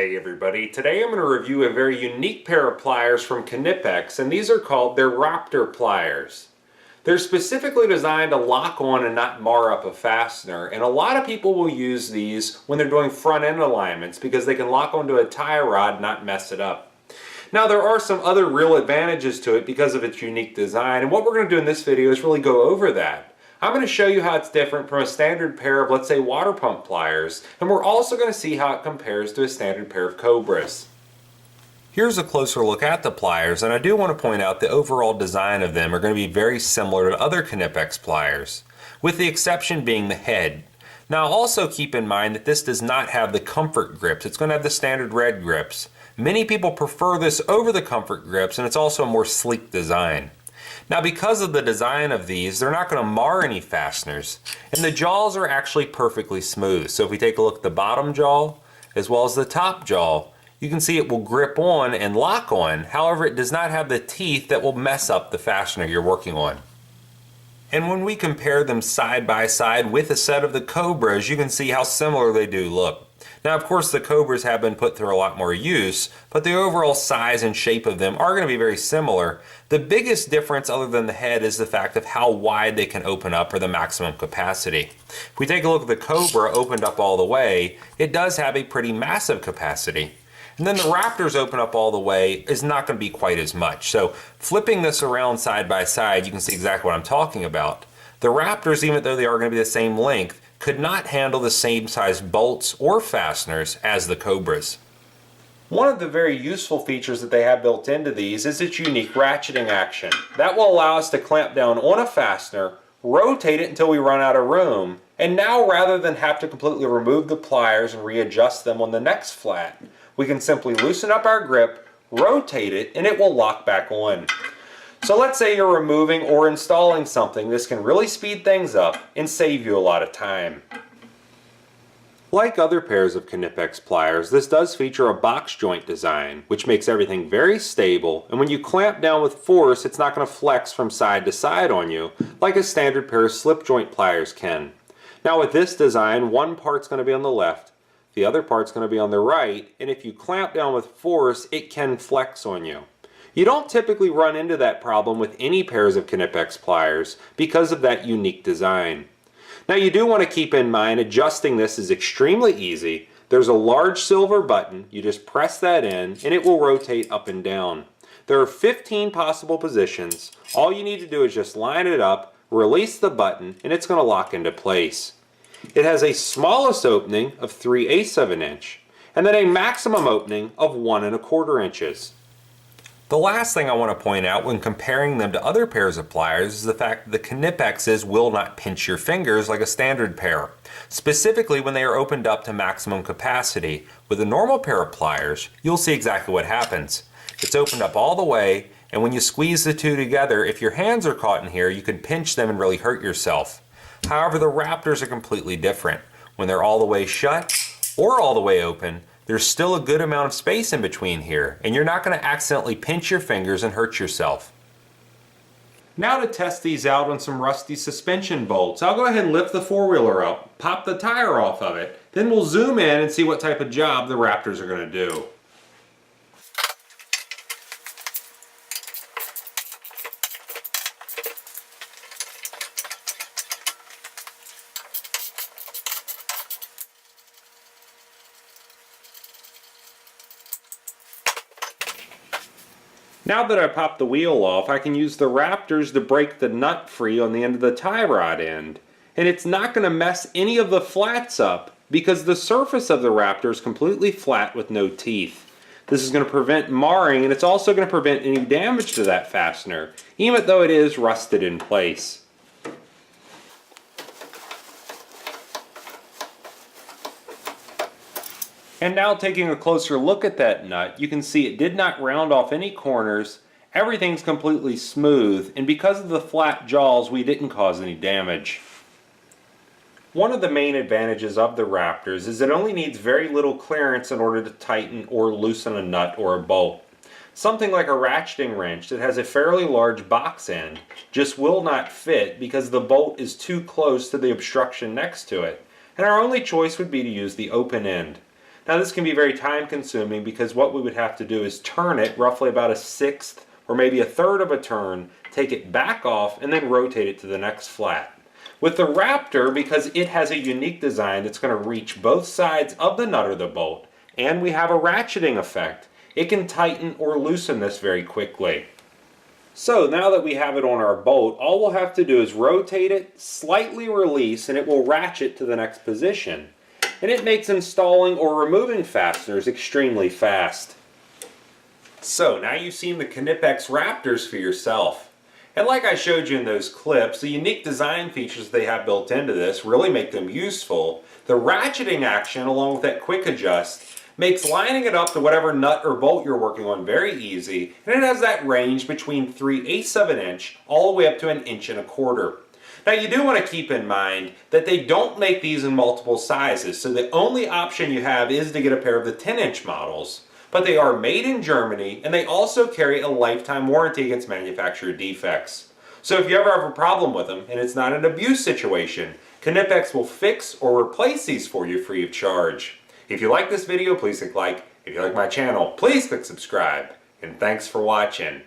Hey everybody, today I'm going to review a very unique pair of pliers from Knipex, and these are called their Raptor pliers. They're specifically designed to lock on and not mar up a fastener, and a lot of people will use these when they're doing front end alignments because they can lock onto a tie rod and not mess it up. Now there are some other real advantages to it because of its unique design, and what we're going to do in this video is really go over that. I'm going to show you how it's different from a standard pair of, let's say, water pump pliers, and we're also going to see how it compares to a standard pair of Cobras. Here's a closer look at the pliers, and I do want to point out the overall design of them are going to be very similar to other Knipex pliers, with the exception being the head. Now also keep in mind that this does not have the comfort grips, it's going to have the standard red grips. Many people prefer this over the comfort grips, and it's also a more sleek design. Now because of the design of these, they're not going to mar any fasteners, and the jaws are actually perfectly smooth. So if we take a look at the bottom jaw as well as the top jaw, you can see it will grip on and lock on. However, it does not have the teeth that will mess up the fastener you're working on. And when we compare them side by side with a set of the Cobras, you can see how similar they do look. Now of course the Cobras have been put through a lot more use, but the overall size and shape of them are going to be very similar. The biggest difference other than the head is the fact of how wide they can open up, or the maximum capacity. If we take a look at the Cobra opened up all the way, it does have a pretty massive capacity. And then the Raptors open up all the way is not going to be quite as much. So flipping this around side by side, you can see exactly what I'm talking about. The Raptors, even though they are going to be the same length, could not handle the same size bolts or fasteners as the Cobras. One of the very useful features that they have built into these is its unique ratcheting action. That will allow us to clamp down on a fastener, rotate it until we run out of room, and now rather than have to completely remove the pliers and readjust them on the next flat, we can simply loosen up our grip, rotate it, and it will lock back on. So let's say you're removing or installing something. This can really speed things up and save you a lot of time. Like other pairs of Knipex pliers, this does feature a box joint design, which makes everything very stable, and when you clamp down with force, it's not going to flex from side to side on you like a standard pair of slip joint pliers can. Now with this design, one part's going to be on the left, the other part's going to be on the right, and if you clamp down with force, it can flex on you. You don't typically run into that problem with any pairs of Knipex pliers because of that unique design. Now you do want to keep in mind adjusting this is extremely easy. There's a large silver button, you just press that in and it will rotate up and down. There are 15 possible positions. All you need to do is just line it up, release the button, and it's going to lock into place. It has a smallest opening of 3/8 of an inch and then a maximum opening of 1 1/4 inches. The last thing I want to point out when comparing them to other pairs of pliers is the fact that the Knipexes will not pinch your fingers like a standard pair, specifically when they are opened up to maximum capacity. With a normal pair of pliers, you'll see exactly what happens. It's opened up all the way, and when you squeeze the two together, if your hands are caught in here, you can pinch them and really hurt yourself. However, the Raptors are completely different. When they're all the way shut or all the way open, there's still a good amount of space in between here, and you're not going to accidentally pinch your fingers and hurt yourself. Now to test these out on some rusty suspension bolts, I'll go ahead and lift the four-wheeler up, pop the tire off of it, then we'll zoom in and see what type of job the Raptors are going to do. Now that I popped the wheel off, I can use the Raptors to break the nut free on the end of the tie rod end. And it's not going to mess any of the flats up because the surface of the Raptor is completely flat with no teeth. This is going to prevent marring, and it's also going to prevent any damage to that fastener, even though it is rusted in place. And now taking a closer look at that nut, you can see it did not round off any corners, everything's completely smooth, and because of the flat jaws we didn't cause any damage. One of the main advantages of the Raptors is it only needs very little clearance in order to tighten or loosen a nut or a bolt. Something like a ratcheting wrench that has a fairly large box end just will not fit because the bolt is too close to the obstruction next to it, and our only choice would be to use the open end. Now this can be very time consuming because what we would have to do is turn it roughly about a sixth or maybe a third of a turn, take it back off, and then rotate it to the next flat. With the Raptor, because it has a unique design that's going to reach both sides of the nut or the bolt, and we have a ratcheting effect, it can tighten or loosen this very quickly. So now that we have it on our bolt, all we'll have to do is rotate it, slightly release, and it will ratchet to the next position. And it makes installing or removing fasteners extremely fast. So now you've seen the Knipex Raptors for yourself. And like I showed you in those clips, the unique design features they have built into this really make them useful. The ratcheting action, along with that quick adjust, makes lining it up to whatever nut or bolt you're working on very easy, and it has that range between 3/8 of an inch all the way up to 1 1/4 inches. Now you do want to keep in mind that they don't make these in multiple sizes, so the only option you have is to get a pair of the 10-inch models. But they are made in Germany, and they also carry a lifetime warranty against manufacturer defects. So if you ever have a problem with them, and it's not an abuse situation, Knipex will fix or replace these for you free of charge. If you like this video, please click like. If you like my channel, please click subscribe. And thanks for watching.